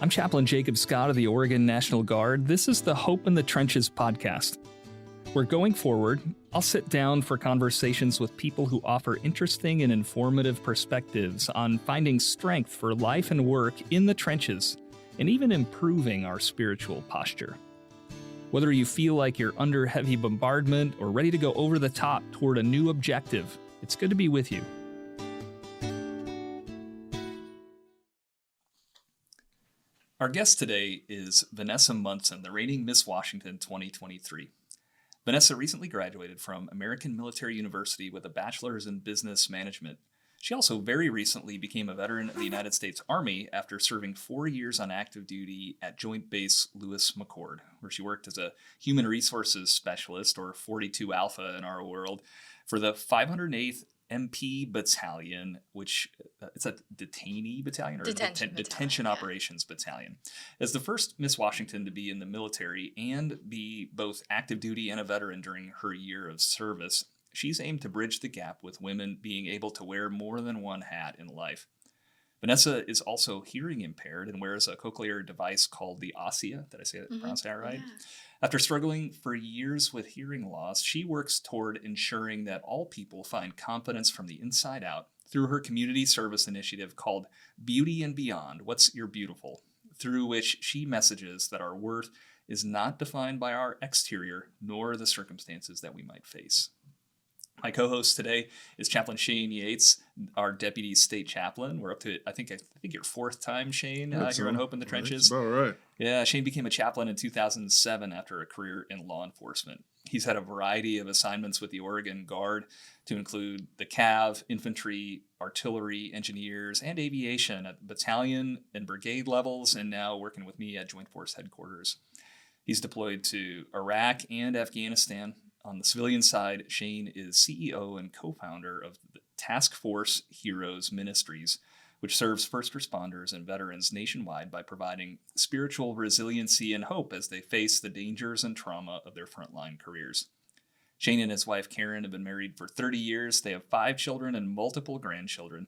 I'm Chaplain Jacob Scott of the Oregon National Guard. This is the Hope in the Trenches podcast. Where going forward, I'll sit down for conversations with people who offer interesting and informative perspectives on finding strength for life and work in the trenches, and even improving our spiritual posture. Whether you feel like you're under heavy bombardment or ready to go over the top toward a new objective, it's good to be with you. Our guest today is Vanessa Munson, the reigning Miss Washington 2023. Vanessa recently graduated from American Military University with a bachelor's in business management. She also very recently became a veteran of the United States Army after serving 4 years on active duty at Joint Base Lewis McChord, where she worked as a human resources specialist, or 42 Alpha in our world, for the 508th MP Battalion, which it's a detainee battalion or detention operations battalion. As the first Miss Washington to be in the military and be both active duty and a veteran during her year of service, she's aimed to bridge the gap with women being able to wear more than one hat in life. Vanessa is also hearing impaired and wears a cochlear device called the Ossia. Did I say that, pronounce that right? Yeah. After struggling for years with hearing loss, she works toward ensuring that all people find confidence from the inside out through her community service initiative called Beauty and Beyond, What's Your Beautiful, through which she messages that our worth is not defined by our exterior nor the circumstances that we might face. My co-host today is Chaplain Shane Yates, our Deputy State Chaplain. We're up to, I think your fourth time, Shane, here on Hope in the Trenches. That's about right. Yeah, Shane became a chaplain in 2007 after a career in law enforcement. He's had a variety of assignments with the Oregon Guard to include the CAV, infantry, artillery, engineers, and aviation at battalion and brigade levels, and now working with me at Joint Force Headquarters. He's deployed to Iraq and Afghanistan. On the civilian side, Shane is CEO and co-founder of the Task Force Heroes Ministries, which serves first responders and veterans nationwide by providing spiritual resiliency and hope as they face the dangers and trauma of their frontline careers. Shane and his wife Karen have been married for 30 years. They have 5 children and multiple grandchildren.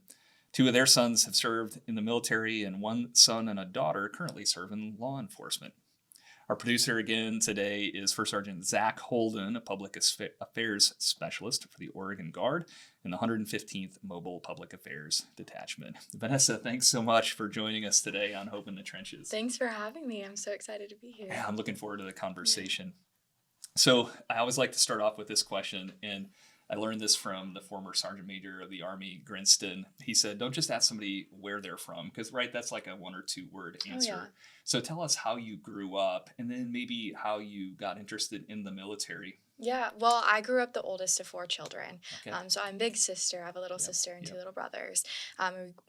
2 of their sons have served in the military, and 1 son and a daughter currently serve in law enforcement. Our producer again today is First Sergeant Zach Holden, a public affairs specialist for the Oregon Guard in the 115th Mobile Public Affairs Detachment. Vanessa, thanks so much for joining us today on Hope in the Trenches. Thanks for having me. I'm so excited to be here. Yeah, I'm looking forward to the conversation. Yeah. So I always like to start off with this question, and I learned this from the former Sergeant Major of the Army, Grinston. He said, don't just ask somebody where they're from, because, right, that's like a 1 or 2 word answer. Oh, yeah. So tell us how you grew up, and then maybe how you got interested in the military. Yeah, well, I grew up the oldest of 4 children. Okay. So I'm big sister. I have a little sister and 2 little brothers.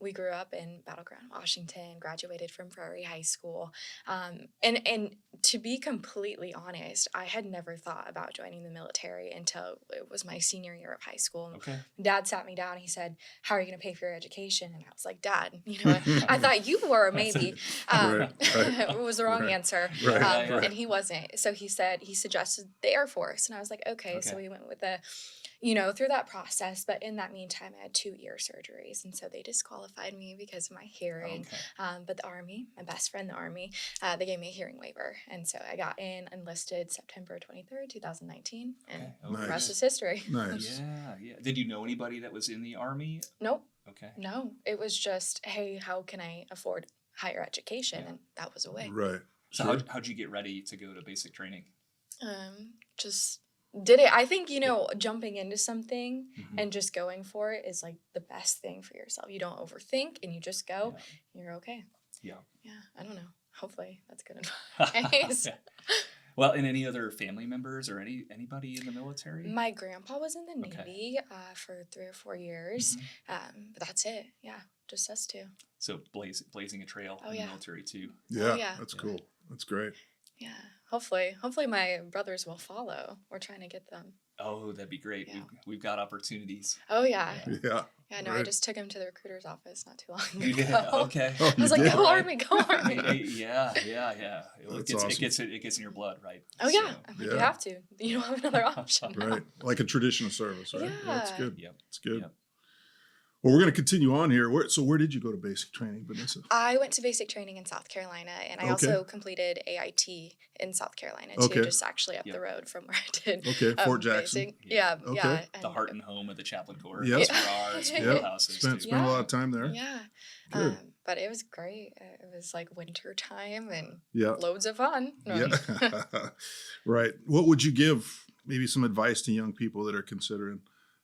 We grew up in Battleground, Washington, graduated from Prairie High School. And to be completely honest, I had never thought about joining the military until it was my senior year of high school. Okay. Dad sat me down. He said, how are you going to pay for your education? And I was like, Dad, I thought you were, maybe. It was the wrong answer. Right. And he wasn't. So he suggested the Air Force. And I was like, okay. So we went with through that process. But in that meantime, I had 2 ear surgeries. And so they disqualified me because of my hearing. Okay. But the Army, my best friend, the Army, they gave me a hearing waiver. And so I got enlisted September 23rd, 2019. And the rest is history. Nice. Yeah. Did you know anybody that was in the Army? Nope. Okay. No, it was just, hey, how can I afford higher education? Yeah. And that was a way. Right. So how'd you get ready to go to basic training? Just did it. I think, jumping into something and just going for it is like the best thing for yourself. You don't overthink and you just go, you're okay. Yeah. Yeah. I don't know. Hopefully that's good advice. Well, and any other family members or anybody in the military? My grandpa was in the Navy for 3 or 4 years. But that's it. Yeah. Just us 2. So blazing a trail in the military too. Yeah. That's cool. That's great. Yeah. Hopefully my brothers will follow. We're trying to get them. Oh, that'd be great. Yeah. We've got opportunities. Oh, yeah. Yeah. Yeah, no, right. I just took him to the recruiter's office not too long ago. Yeah, okay. I was like, go Army, go Army. Yeah. It gets in your blood, right? Oh, yeah. So, you have to. You don't have another option. Right. Like a tradition of service, right? Yeah. That's good. Yep. It's good. Yep. Well, we're going to continue on here. Where did you go to basic training, Vanessa? I went to basic training in South Carolina, and I also completed AIT in South Carolina too, just actually up the road from where I did. Okay, Fort Jackson. Yeah. The heart and home of the Chaplain Corps. Yep. That's where our schoolhouse is. Spent a lot of time there. Yeah. Good. But it was great. It was like winter time and Yeah. loads of fun. Yeah. Right. What would you give maybe some advice to young people that are considering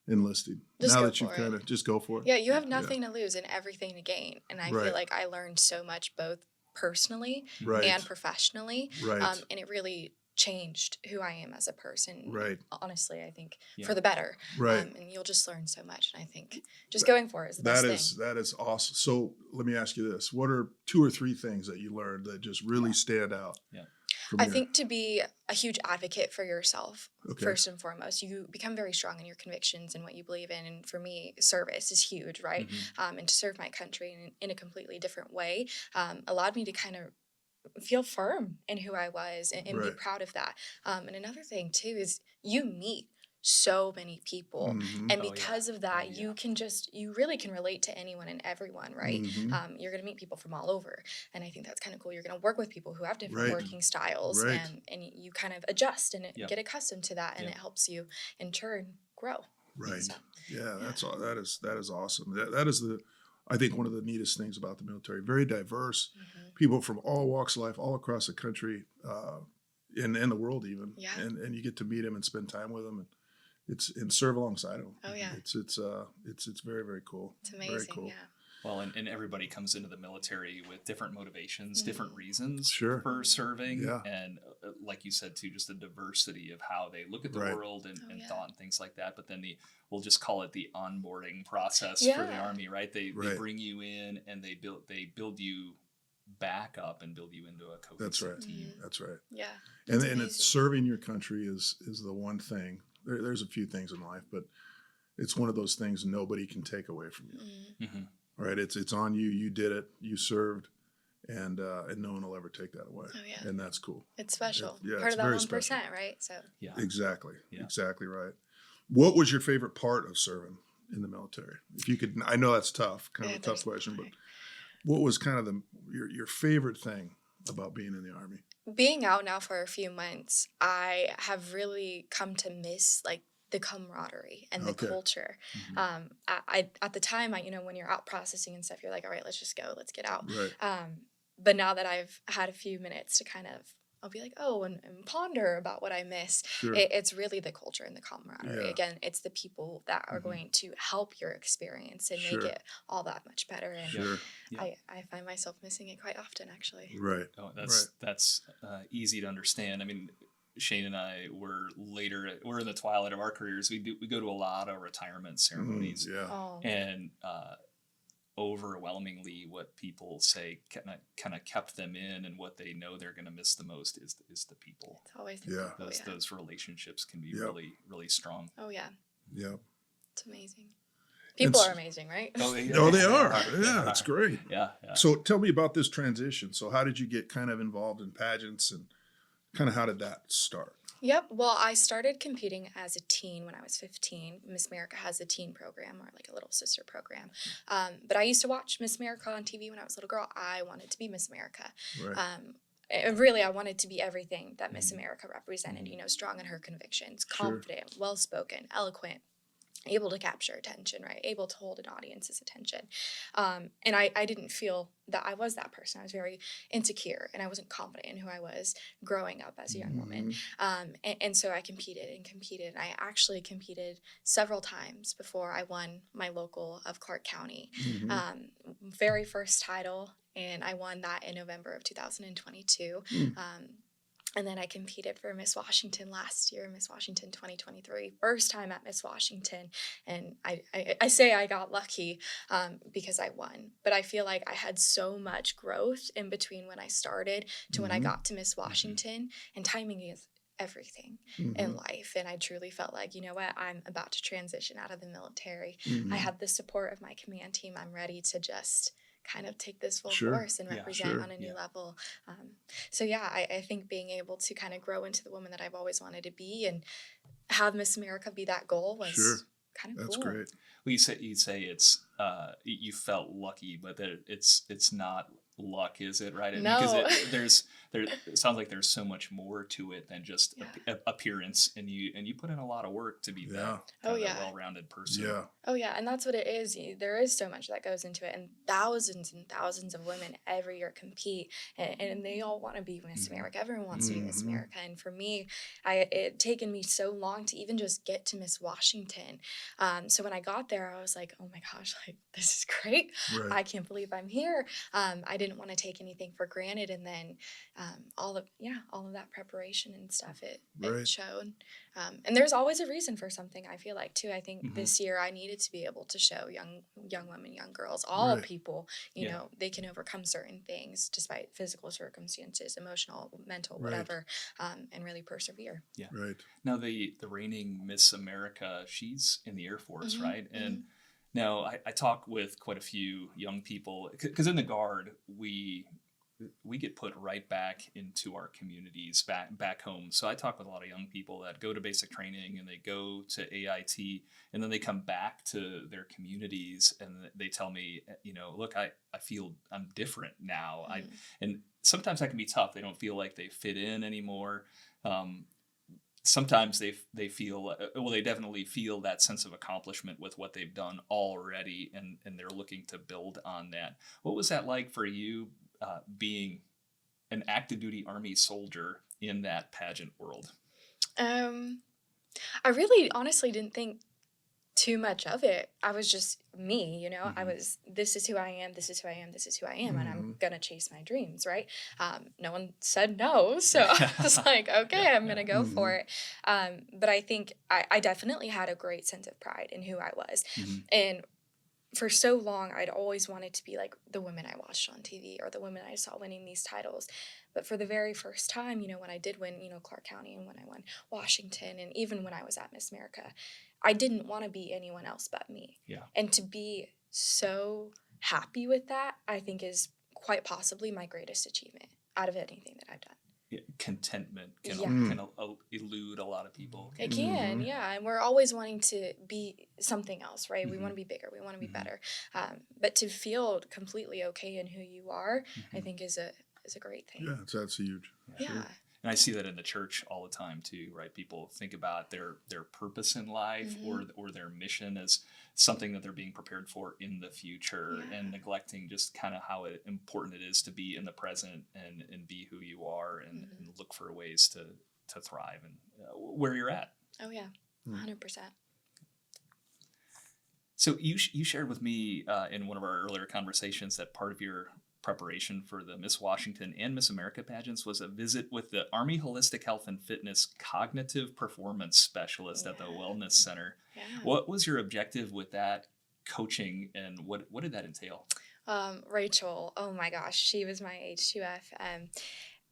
enlisting? Just now go that you've for it. kind of just go for it. Yeah, you have nothing to lose and everything to gain. And I Right. feel like I learned so much both personally Right. and professionally. Right. And it really changed who I am as a person. Right. Honestly, I think for the better. Right. And you'll just learn so much. And I think just going for it is the best thing. That is awesome. So let me ask you this. What are 2 or 3 things that you learned that just really stand out? Yeah. I think to be a huge advocate for yourself, first and foremost, you become very strong in your convictions and what you believe in. And for me, service is huge, right? And to serve my country in a completely different way allowed me to kind of feel firm in who I was and be proud of that. And another thing, too, is you meet so many people, and because of that you really can relate to anyone and everyone, right? You're going to meet people from all over, and I think that's kind of cool. You're going to work with people who have different working styles, and you kind of adjust and get accustomed to that, and it helps you in turn grow. Right. So, that is awesome. That is I think one of the neatest things about the military. Very diverse, people from all walks of life, all across the country, in the world even, and you get to meet them and spend time with them, and serve alongside them. Oh yeah, it's very, very cool. It's amazing. Very cool. Yeah. Well, and everybody comes into the military with different motivations, different reasons for serving, and like you said too, just the diversity of how they look at the world and thought and things like that. But then we'll just call it the onboarding process for the Army, right? They bring you in and they build you back up and build you into a cohesive team. That's right. Yeah. And it's serving your country is the one thing. There's a few things in life, but it's one of those things nobody can take away from you. Right? It's on you. You did it. You served, and no one will ever take that away. Oh yeah. And that's cool. It's special. Part of that 1%, right? So. Yeah. Exactly. Right. What was your favorite part of serving in the military? If you could, I know that's tough, kind of a tough question, but what was kind of your favorite thing about being in the Army? Being out now for a few months, I have really come to miss like the camaraderie and the culture. I at the time, when you're out processing and stuff, you're like, all right, let's just go, let's get out. Right. But now that I've had a few minutes to kind of, I'll be like, and ponder about what I miss. Sure. It's really the culture and the camaraderie. Yeah. Again, it's the people that are going to help your experience and make it all that much better. And I find myself missing it quite often, actually. Right. Oh, that's easy to understand. I mean, Shane and I we're in the twilight of our careers. We go to a lot of retirement ceremonies. And overwhelmingly what people say kind of kept them in, and what they know they're going to miss the most is the people. It's always the people. Those relationships can be really, really strong. Oh yeah. Yeah. It's amazing. People are amazing, right? Oh, they are. Yeah, it's great. Yeah. So tell me about this transition. So how did you get kind of involved in pageants, and kind of how did that start? Yep. Well, I started competing as a teen when I was 15. Miss America has a teen program, or like a little sister program. But I used to watch Miss America on TV when I was a little girl. I wanted to be Miss America. Right. And really, I wanted to be everything that Miss America represented, strong in her convictions, confident, well-spoken, eloquent, able to capture attention, right? Able to hold an audience's attention. And I didn't feel that I was that person. I was very insecure, and I wasn't confident in who I was growing up as a young woman. And so I competed. I actually competed several times before I won my local of Clark County. Very first title, and I won that in November of 2022. And then I competed for Miss Washington last year, Miss Washington 2023, first time at Miss Washington. And I say I got lucky because I won. But I feel like I had so much growth in between when I started to when I got to Miss Washington. And timing is everything in life. And I truly felt like, you know what, I'm about to transition out of the military. I have the support of my command team. I'm ready to just kind of take this full course and represent on a new level. So I think being able to kind of grow into the woman that I've always wanted to be and have Miss America be that goal was kind of cool. That's great. Well, you'd say it's you felt lucky, but that it's not luck, is it? Right? Because No. it sounds like there's so much more to it than just appearance, and you put in a lot of work to be that kind of well-rounded person. Yeah. Oh yeah, and that's what it is. There is so much that goes into it, and thousands of women every year compete, and they all want to be Miss America. Everyone wants to be Miss America, and for me, it taken me so long to even just get to Miss Washington. So when I got there, I was like, oh my gosh, like this is great. Right. I can't believe I'm here. I didn't want to take anything for granted, and then all of that preparation and stuff, it showed. And there's always a reason for something, I feel like, too. I think this year I needed to be able to show young women, young girls, all people, you know, they can overcome certain things despite physical circumstances, emotional, mental, whatever, and really persevere. Yeah. Right. Now, the reigning Miss America, she's in the Air Force, right? And now I talk with quite a few young people, because in the Guard, we get put right back into our communities back home. So I talk with a lot of young people that go to basic training and they go to AIT, and then they come back to their communities and they tell me, you know, look, I feel I'm different now. And sometimes that can be tough. They don't feel like they fit in anymore. Sometimes they feel, well, they definitely feel that sense of accomplishment with what they've done already, and they're looking to build on that. What was that like for you, being an active duty Army soldier in that pageant world? I really honestly didn't think too much of it. I was just me, you know. This is who I am, this is who I am, this is who I am, and I'm gonna chase my dreams, right? No one said no, so I was like, okay, I'm gonna go for it. But I think I definitely had a great sense of pride in who I was. And for so long, I'd always wanted to be like the women I watched on TV or the women I saw winning these titles. But for the very first time, you know, when I did win, you know, Clark County, and when I won Washington, and even when I was at Miss America, I didn't want to be anyone else but me. Yeah. And to be so happy with that, I think is quite possibly my greatest achievement out of anything that I've done. Yeah, contentment can elude a lot of people. It can, yeah. And we're always wanting to be something else, right? We want to be bigger. We want to be better. But to feel completely okay in who you are, I think is a great thing. Yeah, that's huge. Yeah. Sure. And I see that in the church all the time too, right? People think about their purpose in life or their mission as something that they're being prepared for in the future, and neglecting just kind of how important it is to be in the present and be who you are and look for ways to thrive and where you're at. Oh yeah, 100%. So you shared with me in one of our earlier conversations that part of your preparation for the Miss Washington and Miss America pageants was a visit with the Army Holistic Health and Fitness Cognitive Performance Specialist at the Wellness Center. Yeah. What was your objective with that coaching, and what did that entail? Rachel, oh my gosh, she was my H2F.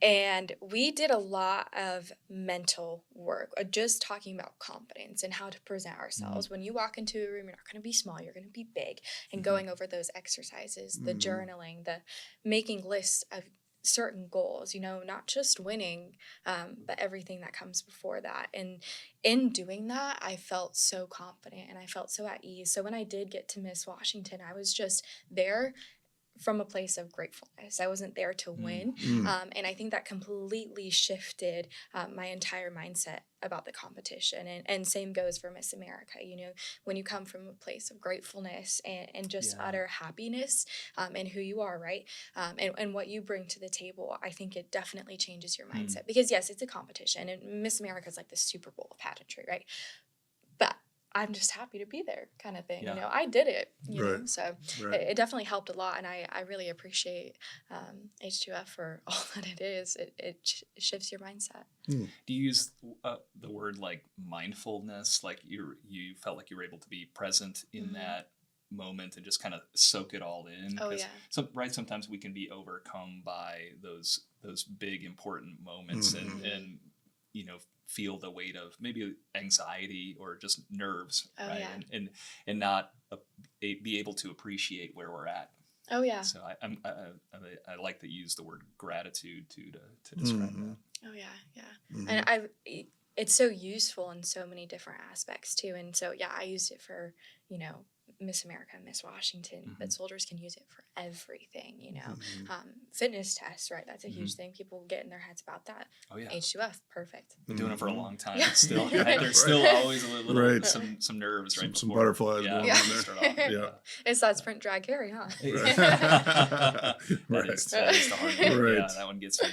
And we did a lot of mental work, just talking about confidence and how to present ourselves. When you walk into a room, you're not going to be small, you're going to be big. And going over those exercises, the journaling, the making lists of certain goals, you know, not just winning, but everything that comes before that. And in doing that, I felt so confident and I felt so at ease. So when I did get to Miss Washington, I was just there from a place of gratefulness. I wasn't there to win. And I think that completely shifted my entire mindset about the competition. And same goes for Miss America. You know, when you come from a place of gratefulness and just utter happiness in who you are, right? And what you bring to the table, I think it definitely changes your mindset. Because yes, it's a competition, and Miss America is like the Super Bowl of pageantry, right? But I'm just happy to be there, kind of thing. You know, I did it, you know, so it definitely helped a lot. And I really appreciate H2F for all that it is. It shifts your mindset. Do you use the word like mindfulness? Like you felt like you were able to be present in that moment and just kind of soak it all in? Oh, yeah. Sometimes we can be overcome by those big important moments and you know, feel the weight of maybe anxiety or just nerves, right? Yeah. And not be able to appreciate where we're at. Oh yeah. So I like to use the word gratitude to describe that. Oh yeah. And it's so useful in so many different aspects too. And so yeah, I used it for, you know, Miss America, Miss Washington, but soldiers can use it for everything, you know. Mm-hmm. Fitness tests, right? That's a huge thing. People get in their heads about that. Oh yeah. H2F, perfect. Been doing it for a long time. Yeah. It's still, Yeah, right? There's still always a little, Right. some nerves, right? Some before. butterflies going on Yeah. there. Start off. Yeah. It's that sprint, drag, carry, huh? That Right. is the hard one. Right. Yeah, that one gets me.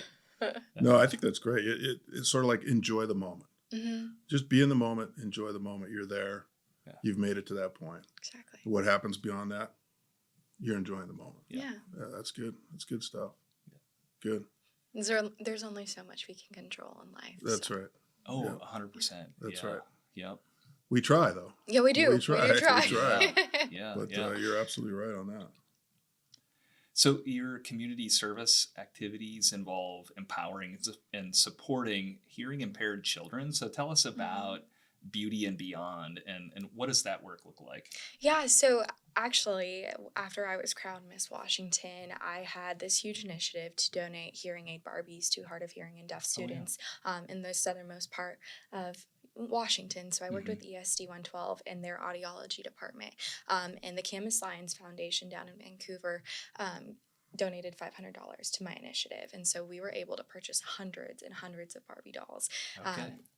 No, I think that's great. It's sort of like enjoy the moment. Mm-hmm. Just be in the moment, enjoy the moment. You're there. Yeah. You've made it to that point. Exactly. What happens beyond that, you're enjoying the moment. Yeah. Yeah, that's good. That's good stuff. Good. There's only so much we can control in life. That's so. right. Oh, Yeah. 100%. That's yeah. right. Yep. We try, though. Yeah, we do. We try. We do try. We try. Yeah. But yeah. you're absolutely right on that. So your community service activities involve empowering and supporting hearing impaired children. So tell us about Beauty and Beyond, and what does that work look like? Yeah, so actually, after I was crowned Miss Washington, I had this huge initiative to donate hearing aid Barbies to hard of hearing and deaf students in the southernmost part of Washington. So I worked with ESD 112 in their audiology department, and the Camus Lions Foundation down in Vancouver donated $500 to my initiative, and so we were able to purchase hundreds and hundreds of Barbie dolls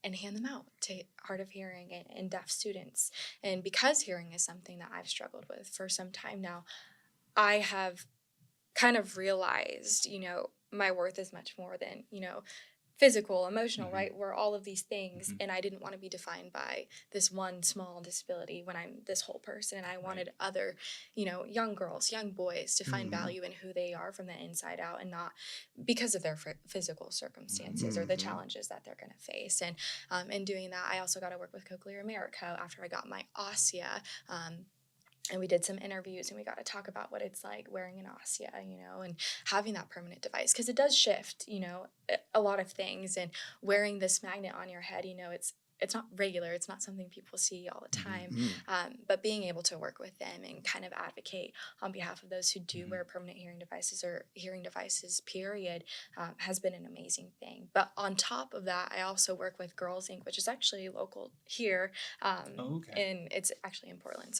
and hand them out to hard of hearing and deaf students. And because hearing is something that I've struggled with for some time now, I have kind of realized, you know, my worth is much more than, you know, physical, emotional, right? We're all of these things, and I didn't want to be defined by this one small disability when I'm this whole person. And I wanted other, you know, young girls, young boys to find value in who they are from the inside out, and not because of their physical circumstances or the challenges that they're going to face. And in doing that, I also got to work with Cochlear America after I got my OSSEA. And we did some interviews, and we got to talk about what it's like wearing an OSSEA, you know, and having that permanent device, because it does shift, you know, a lot of things. And wearing this magnet on your head, you know, it's not regular. It's not something people see all the time. But being able to work with them and kind of advocate on behalf of those who do wear permanent hearing devices or hearing devices, period, has been an amazing thing. But on top of that, I also work with Girls Inc., which is actually local here. And it's actually in Portland.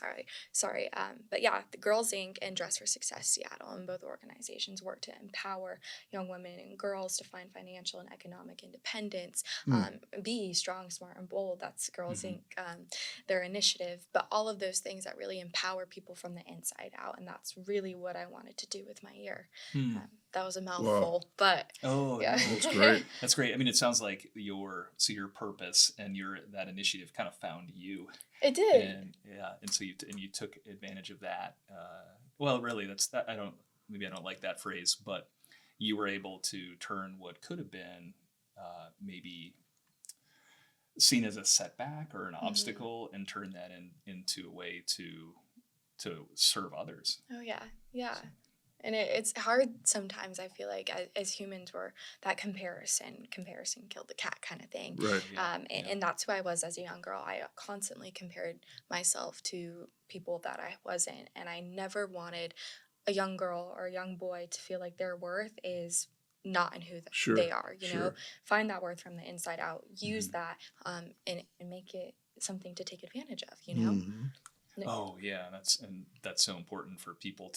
Sorry. But yeah, the Girls Inc. and Dress for Success Seattle, and both organizations work to empower young women and girls to find financial and economic independence, be strong, smart, and bold. That's Girls Inc., their initiative. But all of those things that really empower people from the inside out, and that's really what I wanted to do with my year. That was a mouthful, but yeah. That's great. That's great. I mean, it sounds like your purpose and that initiative kind of found you. It did. And so you took advantage of that. Well, really, maybe I don't like that phrase, but you were able to turn what could have been maybe seen as a setback or an obstacle, and turn that into a way to serve others. Oh yeah. And it's hard sometimes, I feel like, as humans, we're that comparison killed the cat kind of thing. Right. And that's who I was as a young girl. I constantly compared myself to people that I wasn't, and I never wanted a young girl or a young boy to feel like their worth is not in who they are, you know. Find that worth from the inside out, use that, and make it something to take advantage of, you know. Oh yeah, that's so important for people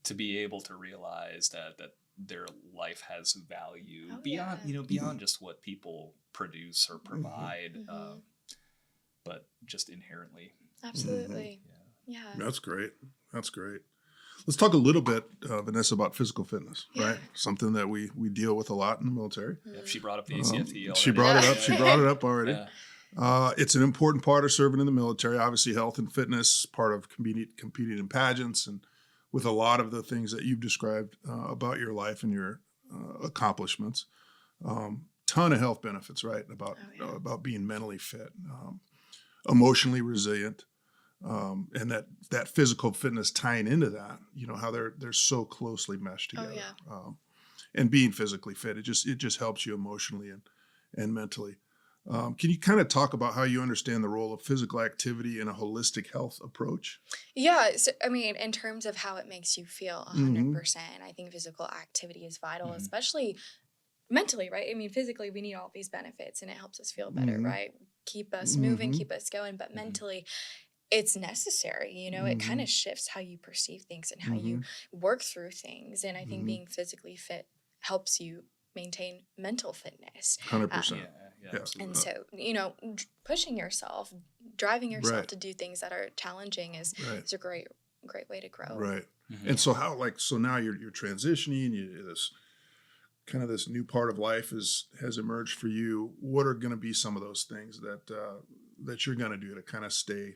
to be able to realize that their life has value beyond just what people produce or provide, but just inherently. Absolutely. Yeah. That's great. Let's talk a little bit, Vanessa, about physical fitness, right? Something that we deal with a lot in the military. Yep, she brought up the ACFT already. She brought it up. She brought it up already. It's an important part of serving in the military. Obviously, health and fitness, part of competing in pageants, and with a lot of the things that you've described about your life and your accomplishments. Ton of health benefits, right? About being mentally fit, emotionally resilient. And that physical fitness tying into that, you know, how they're so closely meshed together. And being physically fit, it just helps you emotionally and mentally. Can you kind of talk about how you understand the role of physical activity in a holistic health approach? Yeah, so, I mean, in terms of how it makes you feel, 100%, I think physical activity is vital, especially mentally, right? I mean, physically, we need all these benefits, and it helps us feel better, right? Keep us moving, keep us going, but mentally, it's necessary, you know, it kind Mm-hmm. of shifts how you perceive things and how Mm-hmm. you work through things. And I think Mm-hmm. being physically fit helps you maintain mental fitness. Um, 100%. Yeah, Yeah. and absolutely. so, you know, pushing yourself, driving yourself Right. to do things that are challenging Right. is a great way to grow. Right. Mhm. And so how, like, so now you're transitioning, this kind of this new part of life has emerged for you. What are going to be some of those things that you're going to do to kind of stay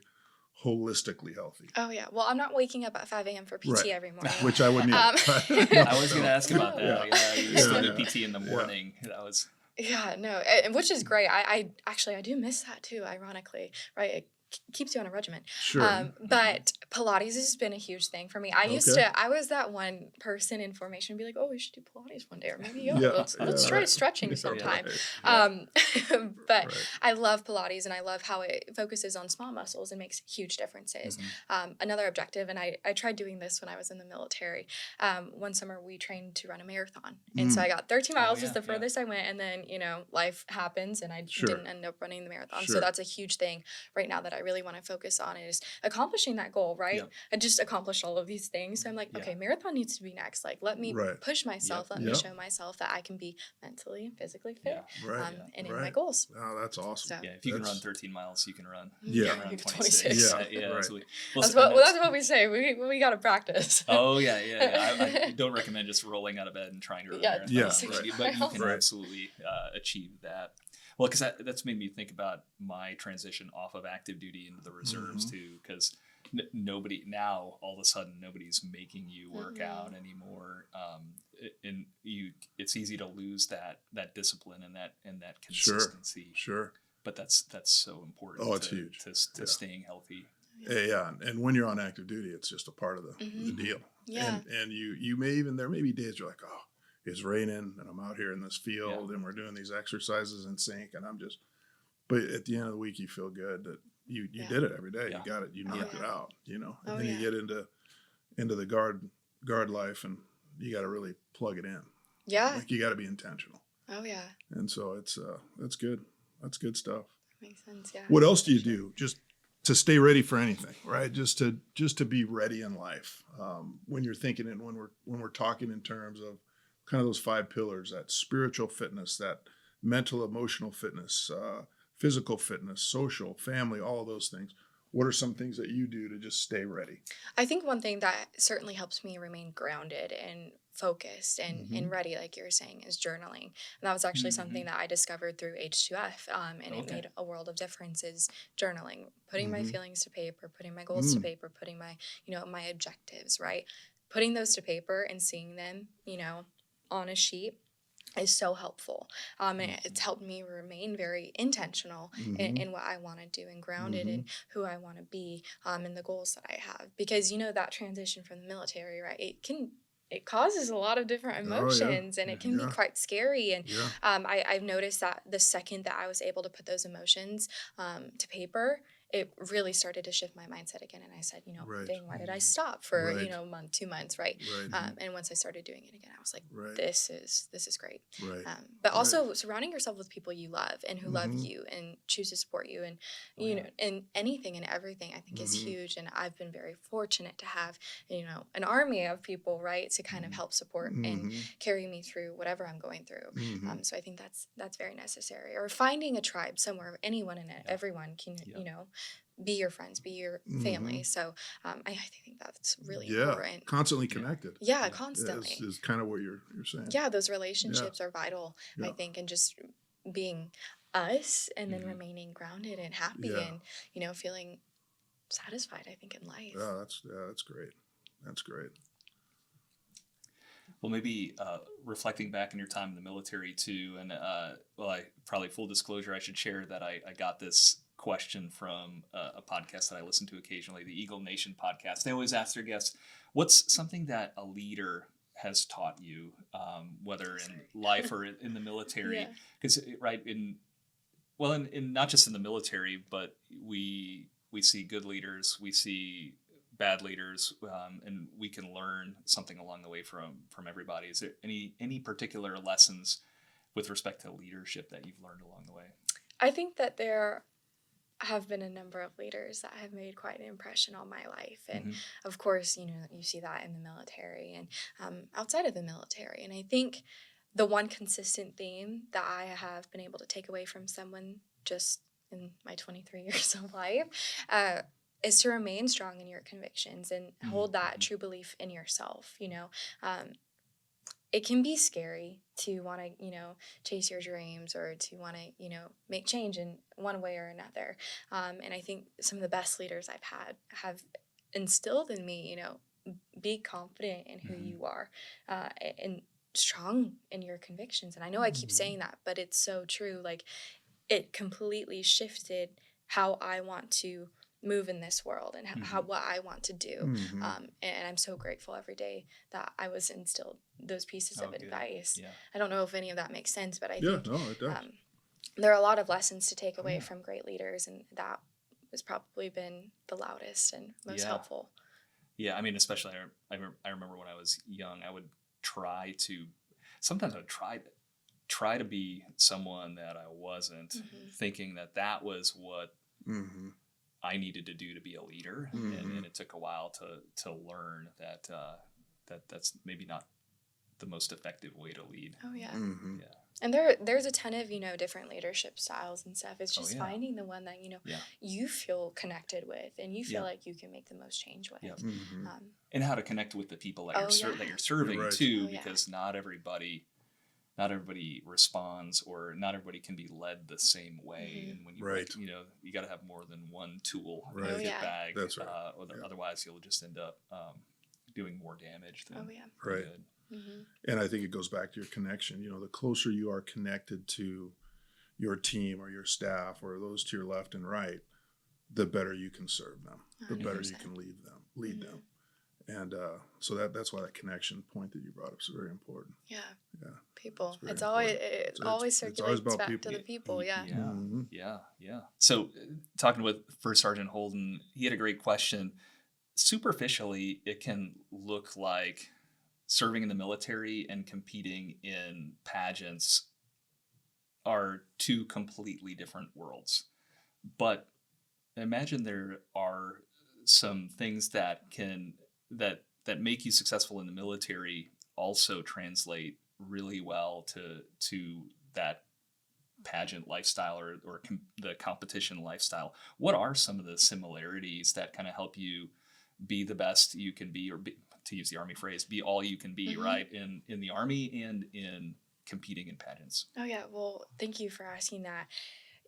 holistically healthy? Oh yeah. Well, I'm not waking up at 5 a.m. for PT Right. every morning. Which I wouldn't Um, either. No, I was going to no. ask about No. that. Yeah. You still Yeah. do PT in the Yeah. morning. That was Yeah, no, and which is great. I actually I do miss that too, ironically, right? It keeps you on a regimen. Sure. But Pilates has been a huge thing for me. Okay. I was that one person in formation be like, oh, we should do Pilates one day, or maybe yoga. Yeah. Let's Yeah. try Right. stretching Yeah, sometime. right. Um, but Right. I love Pilates and I love how it focuses on small muscles and makes huge differences. Mhm. Another objective, and I tried doing this when I was in the military. One summer we trained to run a marathon. And so Mm. I got 13 miles yeah, was the yeah. furthest I went. And then, you know, life happens and I Sure. didn't end up running the marathon. Sure. So that's a huge thing right now that I really want to focus on is accomplishing that goal, right? Yep. I just accomplished all of these things. So I'm like, Yeah. okay, marathon needs to be next. Like, let me Right. push myself. Let me Yep. show myself that I can be mentally and physically fit Yeah. Right. and in Right. my goals. Oh, that's awesome. So Yeah, if you can run That's- 13 miles, you can run. Yeah. You can run 26. 26. Yeah, Yeah, right. absolutely. That's and what we say. We got to practice. Oh yeah. I don't recommend just rolling out of bed and trying to run Yeah, a marathon, Yeah, but you can Right. absolutely achieve that. Well, because that's made me think about my transition off of active duty into the reserves Mhm. too. Because nobody now, all of a sudden, nobody's making you work out anymore, and it's easy to lose that discipline and that Sure. consistency. Sure. But that's so important. Oh, it's to, huge. to Yeah. staying healthy. Yeah, and when you're on active duty, it's just a part of the Mhm. deal. Yeah. And you may even, there may be days you're like, oh, it's raining and I'm out here in this field and we're doing these exercises in sync and but at the end of the week you feel good that you Yeah. did it every day. Yeah. You got it. You Oh, knocked yeah. it out, you know. And Oh, then yeah. you get into the guard life and you got to really plug it in. Yeah. Like you got to be intentional. Oh yeah. And so that's good. That's good stuff. Makes sense. Yeah. What else do you do just to stay ready for anything, right? Just to be ready in life. When you're thinking and when we're talking in terms of kind of those 5 pillars, that spiritual fitness, that mental, emotional fitness, physical fitness, social, family, all of those things. What are some things that you do to just stay ready? I think one thing that certainly helps me remain grounded and focused and Mhm. ready, like you were saying, is journaling. And that was actually something that I discovered through H2F. And it Okay. made a world of difference is journaling, putting my Mhm. feelings to paper, putting my goals to Mm. paper, putting my, my objectives, right? Putting those to paper and seeing them, on a sheet is so helpful. And it's helped me remain very intentional Mhm. in what I want to do and grounded Mhm. in who I want to be and the goals that I have. Because, that transition from the military, right? It causes a lot of different Oh, yeah. emotions and it can be Yeah. quite scary. And Yeah. I've noticed that the second that I was able to put those emotions to paper, it really started to shift my mindset again. And I said, Right. dang, why did I stop for, Right. a month, 2 months, right? Right. And once I started doing it again, I was like, Right. this is great. Right. But also surrounding yourself with people you love and who love Mhm. you and choose to support you and, Oh, yeah. and anything and everything I think is Mhm. huge. And I've been very fortunate to have, an army of people, right, to kind of help support and Mhm. carry me through whatever I'm going through. Mhm. So I think that's very necessary. Or finding a tribe somewhere, anyone and everyone can, be your friends, be your family. Mhm. So I think that's really Yeah. important. Constantly connected. Yeah, constantly. Is kind of what you're saying. Yeah, those relationships are vital, I Yeah. think, and just being us and then Mhm. remaining grounded and happy Yeah. and, feeling satisfied, I think, in life. That's great. That's great. Well, maybe reflecting back on your time in the military too, and probably full disclosure, I should share that I got this question from a podcast that I listen to occasionally, the Eagle Nation podcast. They always ask their guests, "What's something that a leader has taught you, whether in life or in the military?" Yeah. Because in not just in the military, but we see good leaders, we see bad leaders, and we can learn something along the way from everybody. Is there any particular lessons with respect to leadership that you've learned along the way? I think that there have been a number of leaders that have made quite an impression on my life. And Mm-hmm. of course, you see that in the military and outside of the military. And I think the one consistent theme that I have been able to take away from someone just in my 23 years of life is to remain strong in your convictions and hold that true belief in yourself. It can be scary to want to, chase your dreams or to want to, make change in one way or another. And I think some of the best leaders I've had have instilled in me, be confident in who you are and strong in your convictions. And I know I keep saying that, but it's so true. Like, it completely shifted how I want to move in this world and how what I want to do. And I'm so grateful every day that I was instilled those pieces of advice. Yeah. I don't know if any of that makes sense, but I Yeah, think no, it does. there are a lot of lessons to take away from great leaders, and that has probably been the loudest and most helpful. Yeah, I mean, especially I remember when I was young, I would try to try to be someone that I wasn't, thinking that was what I needed to do to be a leader, and it took a while to learn that that's maybe not the most effective way to lead. Oh yeah. Mm-hmm. Yeah. And there's a ton of, different leadership styles and stuff. It's just finding the one that, you feel connected with and you feel like you can make the most change with. Yep. Mm-hmm. And how to connect with the people that that you're serving Right. too, because not everybody responds, or not everybody can be led the same way. And when you you got to have more than one tool in your bag. That's right. Otherwise you'll just end up doing more damage than Right. good. And I think it goes back to your connection. The closer you are connected to your team or your staff or those to your left and right, the better you can serve them, the 100%. better you can lead them. And so that's why that connection point that you brought up is very important. Yeah. Yeah. People. It's Always circulates about back people. to the people. Yeah. Yeah. So talking with First Sergeant Holden, he had a great question. Superficially, it can look like serving in the military and competing in pageants are two completely different worlds. But imagine there are some things that make you successful in the military also translate really well to that pageant lifestyle or the competition lifestyle. What are some of the similarities that kind of help you be the best you can be, or to use the Army phrase, be all you can be, right? In the Army and in competing in pageants. Oh yeah. Well, thank you for asking that.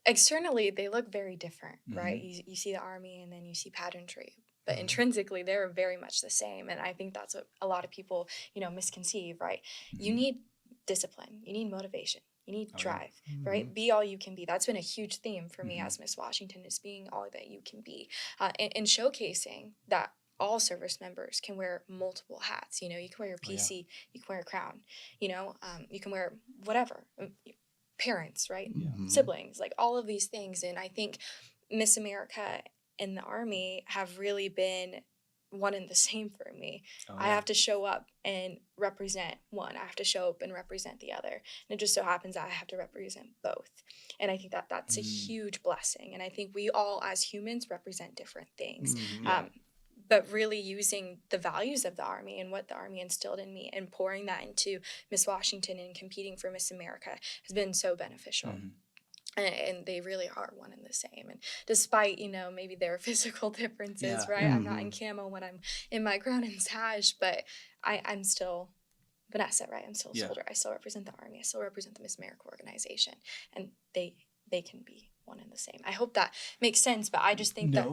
Externally, they look very different, right? You see the Army and then you see pageantry, but intrinsically they're very much the same. And I think that's what a lot of people, misconceive, right? You need discipline, you need motivation, you need drive, right? Be all you can be. That's been a huge theme for me as Miss Washington, is being all that you can be, and showcasing that all service members can wear multiple hats. You can wear your PC, you can wear a crown, you can wear whatever. Parents, right? Siblings, like all of these things. And I think Miss America and the Army have really been one and the same for me. I have to show up and represent one. I have to show up and represent the other. And it just so happens that I have to represent both. And I think that that's a huge blessing. And I think we all as humans represent different things. But really using the values of the Army and what the Army instilled in me and pouring that into Miss Washington and competing for Miss America has been so beneficial. And they really are one and the same. And despite, maybe their physical differences, right? I'm not in camo when I'm in my crown and sash, but I'm still Vanessa, right? I'm still a soldier. I still represent the Army. I still represent the Miss America organization. And they can be one and the same. I hope that makes sense, but I just think that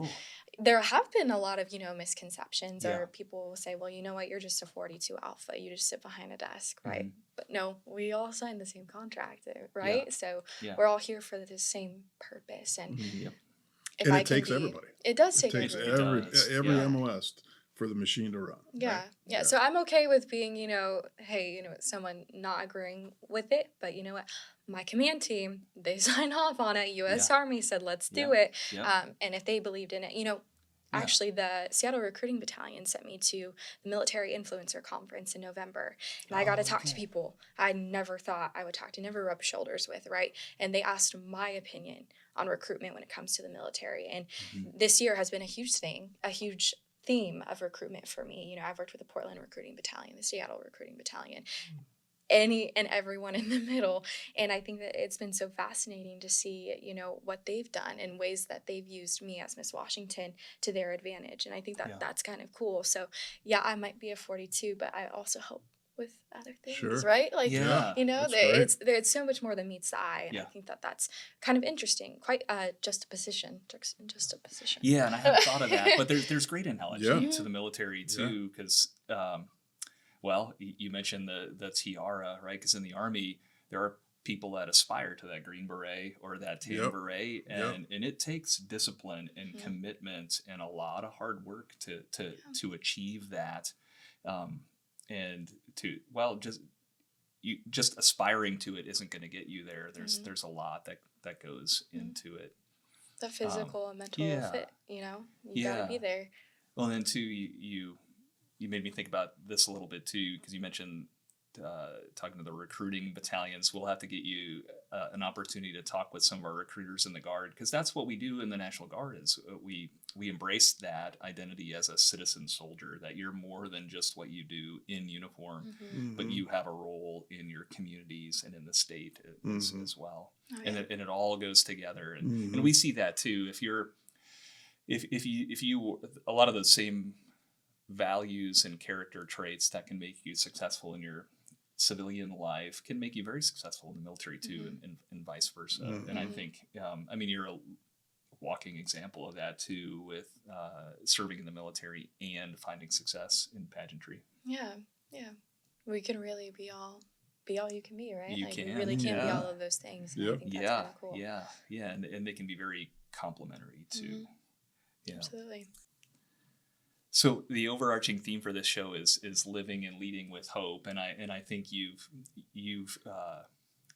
there have been a lot of, misconceptions, or people will say, well, you know what, you're just a 42 Alpha. You just sit behind a desk, right? But no, we all signed the same contract, right? Yeah. So we're all here for the same purpose. And if and I it takes everybody. It does take takes everybody. every MOS for the machine to run. Yeah. Right? Yeah. So I'm okay with being, someone not agreeing with it, but you know what? My command team, they signed off on it. U.S. Army said, let's do it. And if they believed in it, Actually, the Seattle Recruiting Battalion sent me to the Military Influencer Conference in November, and I got to talk to people I never thought I would talk to, never rub shoulders with, right? And they asked my opinion on recruitment when it comes to the military. And this year has been a huge theme of recruitment for me. You know, I've worked with the Portland Recruiting Battalion, the Seattle Recruiting Battalion, any and everyone in the middle. And I think that it's been so fascinating to see, you know, what they've done and ways that they've used me as Miss Washington to their advantage. And I think that that's kind of cool. So yeah, I might be a 42, but I also help with other things, right? Like, you know, it's so much more than meets the eye. And I think that that's kind of interesting, quite juxtaposition. Yeah, and I hadn't thought of that, but there's great analogy to the military too, because well, you mentioned the tiara, right? Because in the Army, there are people that aspire to that green beret or that tan beret, and it takes discipline and commitment and a lot of hard work to achieve that, and just aspiring to it isn't going to get you there. There's a lot that goes into it. The physical and mental fit, you know, you got to be there. Well, and then too, you made me think about this a little bit too, because you mentioned talking to the recruiting battalions. We'll have to get you an opportunity to talk with some of our recruiters in the Guard, because that's what we do in the National Guard is we embrace that identity as a citizen soldier, that you're more than just what you do in uniform, but you have a role in your communities and in the state as well. Oh, yeah. And it all goes together. And we see that too. If you a lot of those same values and character traits that can make you successful in your civilian life can make you very successful in the military too, and vice versa. And I think, I mean, you're a walking example of that too, with serving in the military and finding success in pageantry. Yeah. We can really be all you can be, right? You really can be all of those things. And I think that's kind of cool. Yeah. And they can be very complementary too. Yeah. Absolutely. So the overarching theme for this show is living and leading with hope, and I think you've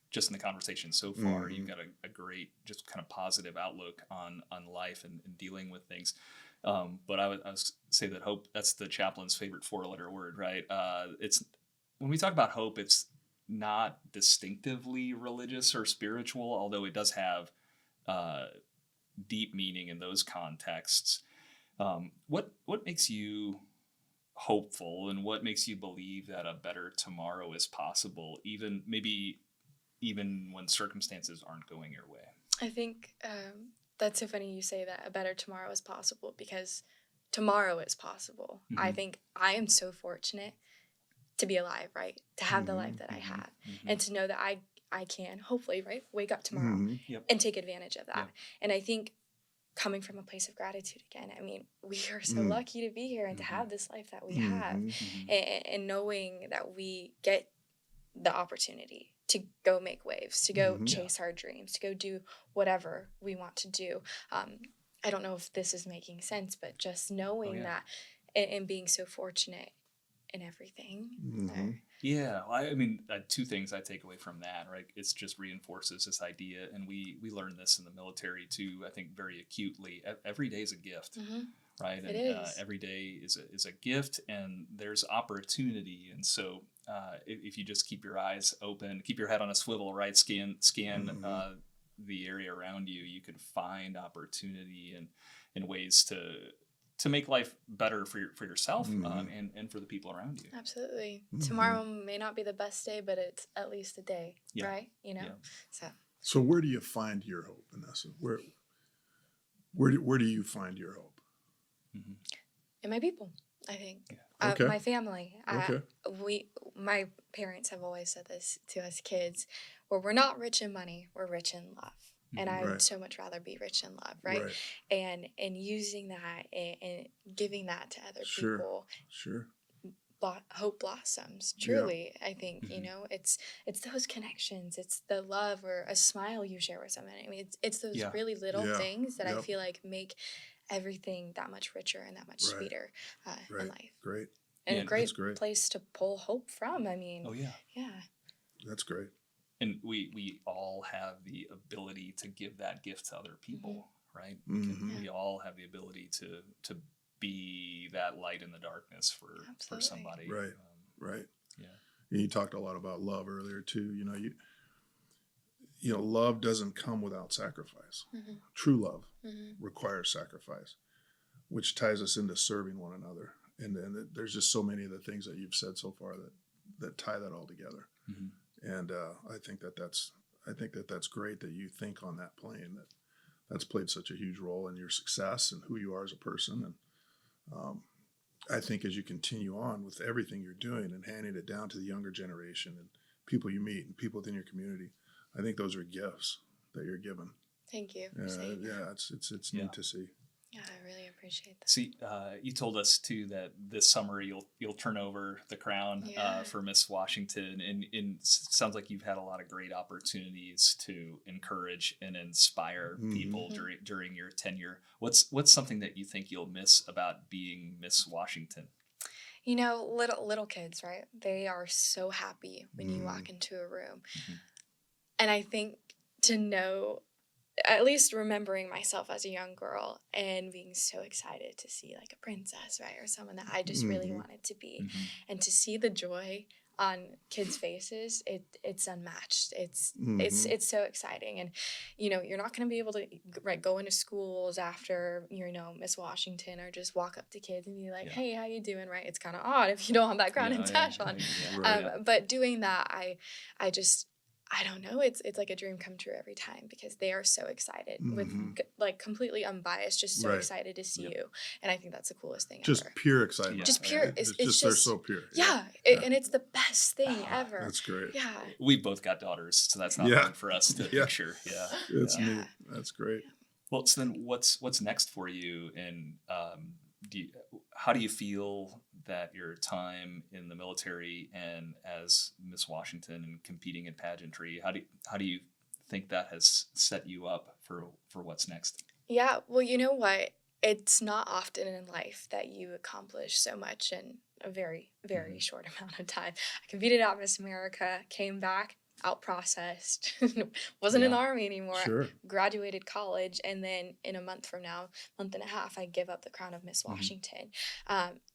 just in the conversation so far, you've got a great, just kind of positive outlook on life and dealing with things. But I would say that hope, that's the chaplain's favorite 4-letter word, right? It's when we talk about hope, it's not distinctively religious or spiritual, although it does have deep meaning in those contexts. What makes you hopeful, and what makes you believe that a better tomorrow is possible, even when circumstances aren't going your way? I think that's so funny you say that a better tomorrow is possible, because tomorrow is possible. I think I am so fortunate to be alive, right? To have the life that I have, and to know that I can hopefully, right, wake up tomorrow and take advantage of that. And I think coming from a place of gratitude again, I mean, we are so lucky to be here and to have this life that we have, and knowing that we get the opportunity to go make waves, to go chase our dreams, to go do whatever we want to do. I don't know if this is making sense, but just knowing that and being so fortunate in everything. Yeah, I mean, two things I take away from that, right? It's just reinforces this idea, and we learn this in the military too, I think very acutely. Every day is a gift, right? It is. Every day is a gift, and there's opportunity. And so if you just keep your eyes open, keep your head on a swivel, right? Scan the area around you, you can find opportunity and ways to make life better for yourself and for the people around you. Absolutely. Tomorrow may not be the best day, but it's at least a day, right? You know. So where do you find your hope, Vanessa? Where do you find your hope? In my people, I think. My family. My parents have always said this to us kids, where we're not rich in money, we're rich in love. And I would so much rather be rich in love, right? And using that and giving that to other people. Hope blossoms, truly. I think, you know, it's those connections, it's the love or a smile you share with someone. I mean, it's those really little things that I feel like make everything that much richer and that much sweeter in life. Great. And a great place to pull hope from. I mean, That's great. And we all have the ability to give that gift to other people, right? Mhm. We all have the ability to be that light in the darkness for Absolutely. somebody. Right. Right. Yeah. You talked a lot about love earlier too. Love doesn't come without sacrifice. Mm-hmm. True love Mm-hmm. requires sacrifice, which ties us into serving one another. And there's just so many of the things that you've said so far that tie that all together. Mm-hmm. And I think that's great that you think on that plane, that's played such a huge role in your success and who you are as a person. And I think as you continue on with everything you're doing and handing it down to the younger generation and people you meet and people within your community, I think those are gifts that you're given. Thank you for saying that. Yeah, it's neat to see. Yeah, I really appreciate that. See, you told us too that this summer you'll turn over the crown for Miss Washington, and sounds like you've had a lot of great opportunities to encourage and inspire people during your tenure. What's something that you think you'll miss about being Miss Washington? Little kids, right? They are so happy when you walk into a room, and I think to know, at least remembering myself as a young girl and being so excited to see like a princess, right? Or someone that I just really wanted to be. And to see the joy on kids' faces, it's unmatched. It's so exciting. And, you're not going to be able to go into schools after, Miss Washington or just walk up to kids and be like, hey, how you doing, right? It's kind of odd if you don't have that crown and sash on. But doing that, I don't know. It's like a dream come true every time because they are so excited with like completely unbiased, just so excited to see you. And I think that's the coolest thing just ever. Pure excitement. Just pure. It's just they're so pure. Yeah. And it's the best thing ever. That's great. Yeah. We've both got daughters, so that's not hard for us to picture. Yeah. It's neat. That's great. Well, so then what's next for you? And how do you feel that your time in the military and as Miss Washington and competing in pageantry, how do you think that has set you up for what's next? Yeah, well, you know what? It's not often in life that you accomplish so much in a very, very short amount of time. I competed at Miss America, came back, out-processed, wasn't in the Army anymore, graduated college, and then in a month from now, month and a half, I give up the crown of Miss Washington.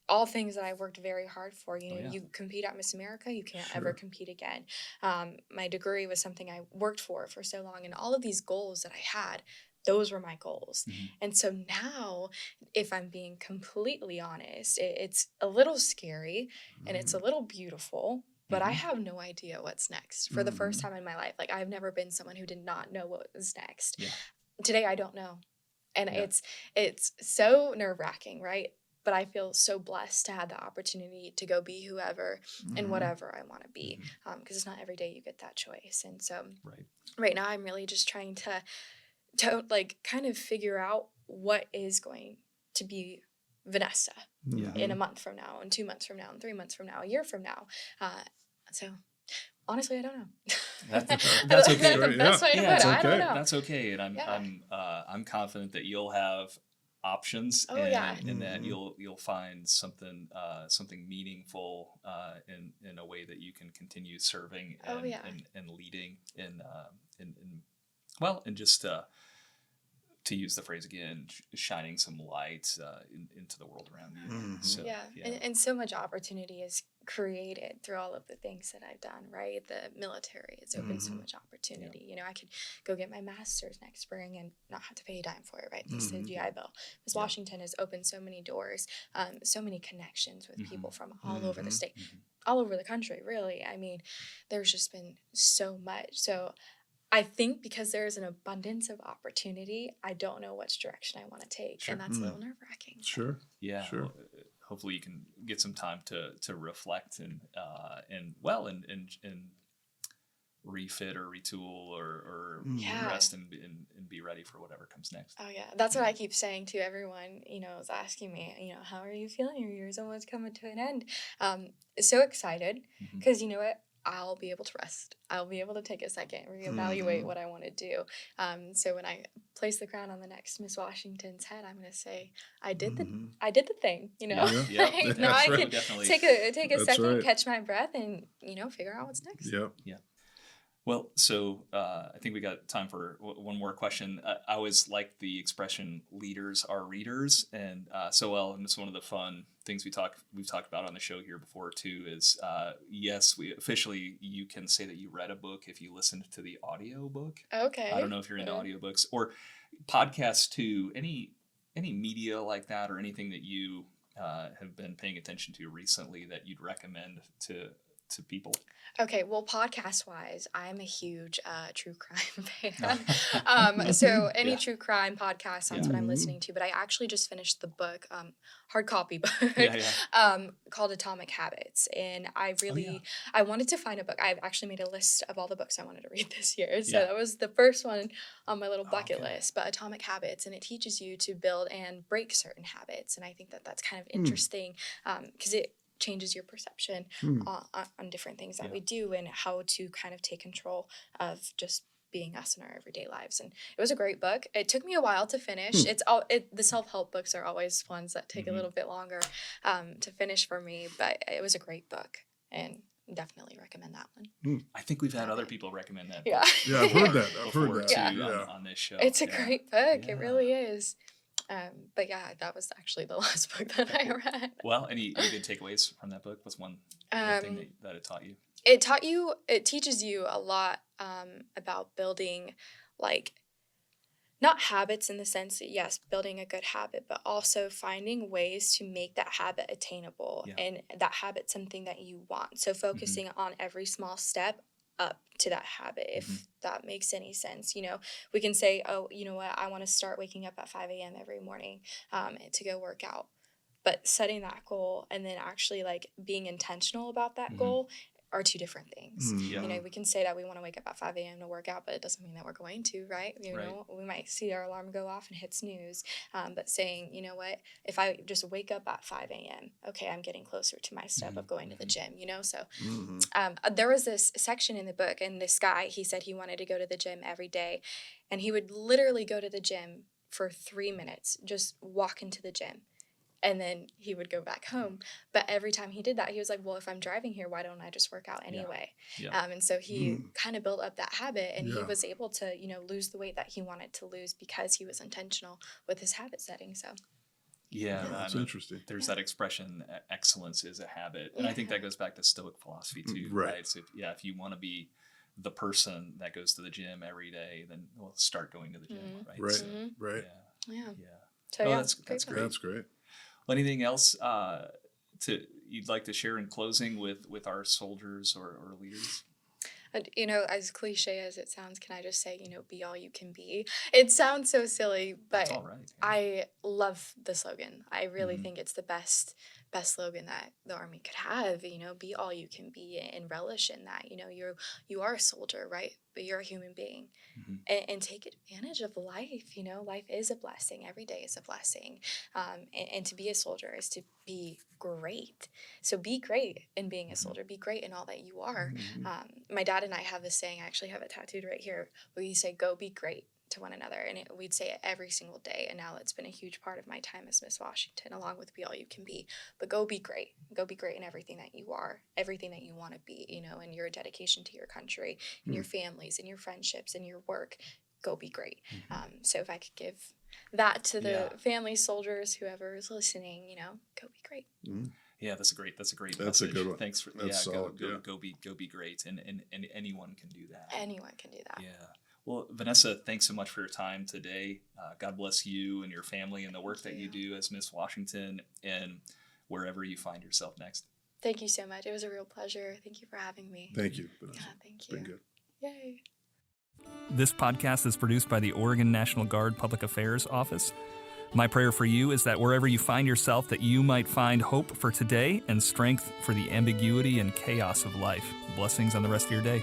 All things that I worked very hard for. You compete at Miss America, you can't ever compete again. My degree was something I worked for so long, and all of these goals that I had, those were my goals. And so now, if I'm being completely honest, it's a little scary and it's a little beautiful, but I have no idea what's next for the first time in my life. Like, I've never been someone who did not know what was next. Today, I don't know. And it's so nerve-wracking, right? But I feel so blessed to have the opportunity to go be whoever and whatever I want to be, because it's not every day you get that choice. And so right now, I'm really just trying to like kind of figure out what is going to be Vanessa in a month from now, and 2 months from now, and 3 months from now, a year from now. So honestly, I don't know. That's okay. The best way to put it. I don't know. That's okay, and I'm confident that you'll have options, and that you'll find something meaningful in a way that you can continue serving and leading and just to use the phrase again, shining some light into the world around you. So, and so much opportunity is created through all of the things that I've done, right? The military has opened so much opportunity. I could go get my master's next spring and not have to pay a dime for it, right? Thanks to the GI Bill. Miss Washington has opened so many doors, so many connections with people from all over the state, all over the country, really. I mean, there's just been so much. So I think because there's an abundance of opportunity, I don't know which direction I want to take, and that's a little nerve-wracking. Sure. Well, hopefully you can get some time to reflect and refit or retool or rest and be ready for whatever comes next. Oh yeah, that's what I keep saying to everyone. Is asking me, how are you feeling? Your year's almost coming to an end. So excited because you know what? I'll be able to rest. I'll be able to take a second, reevaluate what I want to do. So when I place the crown on the next Miss Washington's head, I'm going to say, I did the thing, Now I can take a second, catch my breath, and, figure out what's next. Yeah. Well, so I think we got time for one more question. I always like the expression "leaders are readers," and and this is one of the fun things we've talked about on the show here before too. Is yes, you can say that you read a book if you listened to the audio book. Okay. I don't know if you're into audiobooks or podcasts too. Any media like that, or anything that you have been paying attention to recently that you'd recommend to people? Okay, well, podcast-wise, I'm a huge true crime fan. So any true crime podcast, that's what I'm listening to. But I actually just finished the book, hard copy book, called Atomic Habits. And I wanted to find a book. I've actually made a list of all the books I wanted to read this year. So that was the first one on my little bucket list. But Atomic Habits, and it teaches you to build and break certain habits. And I think that that's kind of interesting because it changes your perception on different things that we do and how to kind of take control of just being us in our everyday lives. And it was a great book. It took me a while to finish. The self-help books are always ones that take a little bit longer to finish for me, but it was a great book and definitely recommend that one. I think we've had other people recommend that. Yeah. Yeah, I've heard that. Too, on this show. It's a great book. Yeah. It really is. But yeah, that was actually the last book that I read. Well, any good takeaways from that book? What's one thing that it taught you? It teaches you a lot about building, like, not habits in the sense that, yes, building a good habit, but also finding ways to make that habit attainable and that habit something that you want. So focusing on every small step up to that habit, if that makes any sense. We can say, oh, you know what, I want to start waking up at 5 a.m. every morning to go work out. But setting that goal and then actually like being intentional about that goal are two different things. We can say that we want to wake up at 5 a.m. to work out, but it doesn't mean that we're going to, right? Know, we might see our alarm go off and hit snooze, but saying, you know what, if I just wake up at 5 a.m., okay, I'm getting closer to my step of going to the gym, So there was this section in the book, and this guy, he said he wanted to go to the gym every day, and he would literally go to the gym for 3 minutes, just walk into the gym. And then he would go back home. But every time he did that, he was like, well, if I'm driving here, why don't I just work out anyway? And so he kind of built up that habit, and he was able to, lose the weight that he wanted to lose because he was intentional with his habit setting. So that's interesting. There's that expression, excellence is a habit. And I think that goes back to Stoic philosophy too, right? So if you want to be the person that goes to the gym every day, then start going to the gym, right? Right, So, right. Yeah. So that's great. That's great. Well, anything else you'd like to share in closing with our soldiers or leaders? As cliche as it sounds, can I just say, be all you can be? It sounds so silly, but all right. I love the slogan. I really think it's the best slogan that the Army could have, be all you can be and relish in that. You are a soldier, right? But you're a human being and take advantage of life. Life is a blessing. Every day is a blessing. And to be a soldier is to be great. So be great in being a soldier. Be great in all that you are. My dad and I have this saying, I actually have it tattooed right here, where you say, go be great to one another. And we'd say it every single day. And now it's been a huge part of my time as Miss Washington, along with be all you can be. But go be great. Go be great in everything that you are, everything that you want to be, and your dedication to your country and your families and your friendships and your work. Go be great. So if I could give that to the family soldiers, whoever is listening, go be great. Yeah, that's a great That's message. a good one. Thanks for that's solid, go be great, and anyone can do that. Anyone can do that. Yeah. Well, Vanessa, thanks so much for your time today. God bless you and your family and the work that you do as Miss Washington and wherever you find yourself next. Thank you so much. It was a real pleasure. Thank you for having me. Thank you, Vanessa. Yeah, thank you. Been good. Yay. This podcast is produced by the Oregon National Guard Public Affairs Office. My prayer for you is that wherever you find yourself, that you might find hope for today and strength for the ambiguity and chaos of life. Blessings on the rest of your day.